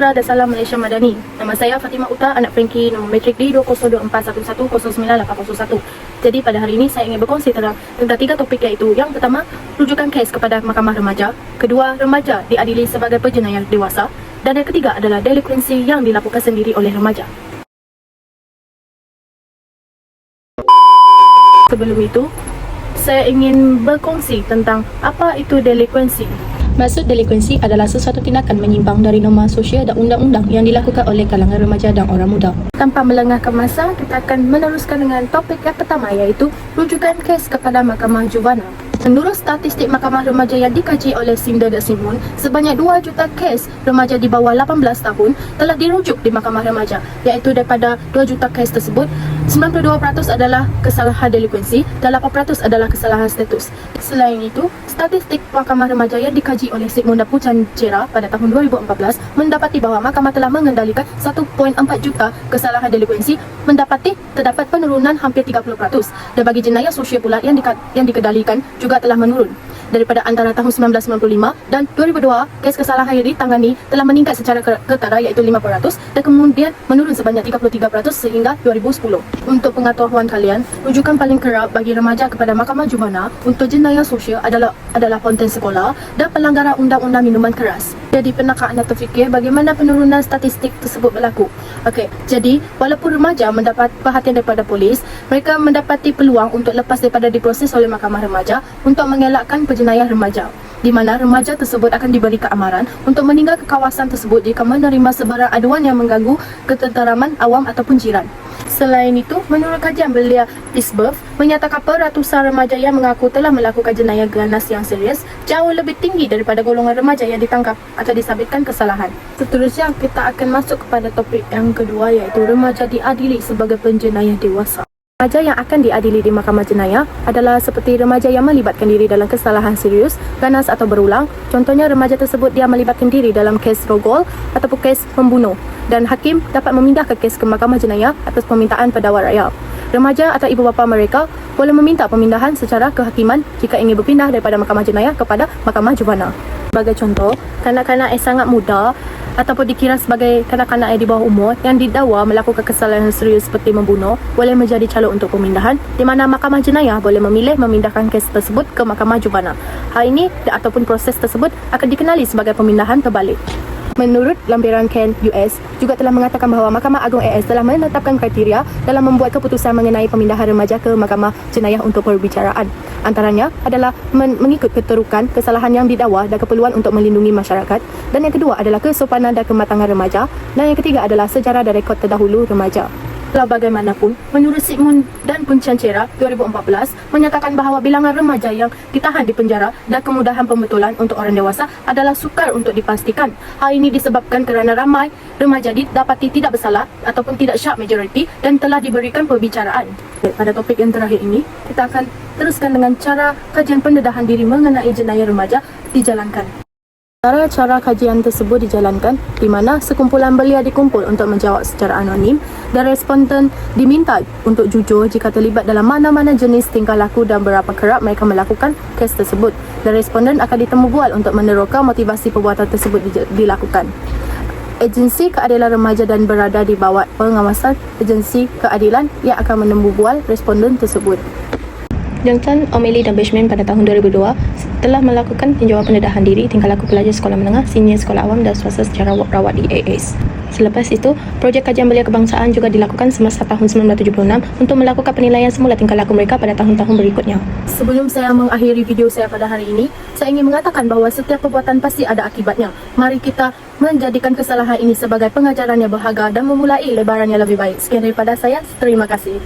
Pemirsa Dasalam Malaysia Madani. Nama saya Fatimah Uta, anak Frankie, nombor matrik D2024110981. Jadi pada hari ini saya ingin berkongsi tentang 3 topik, iaitu yang pertama, rujukan kes kepada Mahkamah Remaja. Kedua, remaja diadili sebagai penjenayah dewasa. Dan yang ketiga adalah delinkuensi yang dilakukan sendiri oleh remaja. Sebelum itu, saya ingin berkongsi tentang apa itu delinkuensi. Maksud delinkuensi adalah sesuatu tindakan menyimpang dari norma sosial dan undang-undang yang dilakukan oleh kalangan remaja dan orang muda. Tanpa melengahkan masa, kita akan meneruskan dengan topik yang pertama, iaitu rujukan kes kepada Mahkamah Juvenil. Menurut statistik Mahkamah Remaja yang dikaji oleh Sinda dan Simun, sebanyak 2 juta kes remaja di bawah 18 tahun telah dirujuk di Mahkamah Remaja, iaitu daripada 2 juta kes tersebut, 92% adalah kesalahan delinkuensi dan 8% adalah kesalahan status. Selain itu, statistik Mahkamah Remaja yang dikaji oleh Sigmund dan Pucancera pada tahun 2014 mendapati bahawa mahkamah telah mengendalikan 1.4 juta kesalahan delinkuensi, terdapat penurunan hampir 30%. Dan bagi jenayah sosial pula yang dikendalikan juga telah menurun. Daripada antara tahun 1995 dan 2002, kes kesalahan yang ditangani telah meningkat secara ketara, iaitu 5%, dan kemudian menurun sebanyak 33% sehingga 2010. Untuk pengetahuan kalian, rujukan paling kerap bagi remaja kepada Mahkamah Juvenil untuk jenayah sosial adalah konten sekolah dan pelanggaran undang-undang minuman keras. Jadi pernahkah anda terfikir bagaimana penurunan statistik tersebut berlaku? Okey, jadi walaupun remaja mendapat perhatian daripada polis, mereka mendapati peluang untuk lepas daripada diproses oleh Mahkamah Remaja untuk mengelakkan penjenayah remaja, di mana remaja tersebut akan diberi keamaran untuk meninggal ke kawasan tersebut jika menerima sebarang aduan yang mengganggu ketenteraman awam ataupun jiran. Selain itu, menurut kajian belia Isberg menyatakan peratusan remaja yang mengaku telah melakukan jenayah ganas yang serius jauh lebih tinggi daripada golongan remaja yang ditangkap atau disabitkan kesalahan. Seterusnya, kita akan masuk kepada topik yang kedua, iaitu remaja diadili sebagai penjenayah dewasa. Remaja yang akan diadili di Mahkamah Jenayah adalah seperti remaja yang melibatkan diri dalam kesalahan serius, ganas atau berulang. Contohnya, remaja tersebut dia melibatkan diri dalam kes rogol ataupun kes membunuh, dan hakim dapat memindahkan kes ke Mahkamah Jenayah atas permintaan pendakwa rakyat. Remaja atau ibu bapa mereka boleh meminta pemindahan secara kehakiman jika ingin berpindah daripada Mahkamah Jenayah kepada Mahkamah Juvenil. Sebagai contoh, kanak-kanak yang sangat muda ataupun dikira sebagai kanak-kanak yang di bawah umur yang didakwa melakukan kesalahan serius seperti membunuh boleh menjadi calon untuk pemindahan, di mana Mahkamah Jenayah boleh memilih memindahkan kes tersebut ke Mahkamah Juvenil. Hal ini ataupun proses tersebut akan dikenali sebagai pemindahan terbalik. Menurut lampiran Ken US juga telah mengatakan bahawa Mahkamah Agung AS telah menetapkan kriteria dalam membuat keputusan mengenai pemindahan remaja ke Mahkamah Jenayah untuk perbicaraan. Antaranya adalah mengikut keterukan kesalahan yang didakwa dan keperluan untuk melindungi masyarakat. Dan yang kedua adalah kesopanan dan kematangan remaja. Dan yang ketiga adalah sejarah dan rekod terdahulu remaja. Walau bagaimanapun, menurut Sigmund dan Pucancera 2014 menyatakan bahawa bilangan remaja yang ditahan di penjara dan kemudahan pembetulan untuk orang dewasa adalah sukar untuk dipastikan. Hal ini disebabkan kerana ramai remaja didapati tidak bersalah ataupun tidak syak majoriti dan telah diberikan perbicaraan. Pada topik yang terakhir ini, kita akan teruskan dengan cara kajian pendedahan diri mengenai jenayah remaja dijalankan. Cara kajian tersebut dijalankan di mana sekumpulan belia dikumpul untuk menjawab secara anonim dan responden diminta untuk jujur jika terlibat dalam mana-mana jenis tingkah laku dan berapa kerap mereka melakukan kes tersebut, dan responden akan ditemu bual untuk meneroka motivasi perbuatan tersebut dilakukan. Agensi keadilan remaja dan berada di bawah pengawasan agensi keadilan yang akan menemu bual responden tersebut. Johnson, O'Malley dan Bashman pada tahun 2002 telah melakukan tinjauan pendedahan diri tingkah laku pelajar sekolah menengah, senior sekolah awam dan swasta secara rawat di AS. Selepas itu, projek kajian belia kebangsaan juga dilakukan semasa tahun 1976 untuk melakukan penilaian semula tingkah laku mereka pada tahun-tahun berikutnya. Sebelum saya mengakhiri video saya pada hari ini, saya ingin mengatakan bahawa setiap perbuatan pasti ada akibatnya. Mari kita menjadikan kesalahan ini sebagai pengajaran yang berharga dan memulai lebaran yang lebih baik. Sekian daripada saya, terima kasih.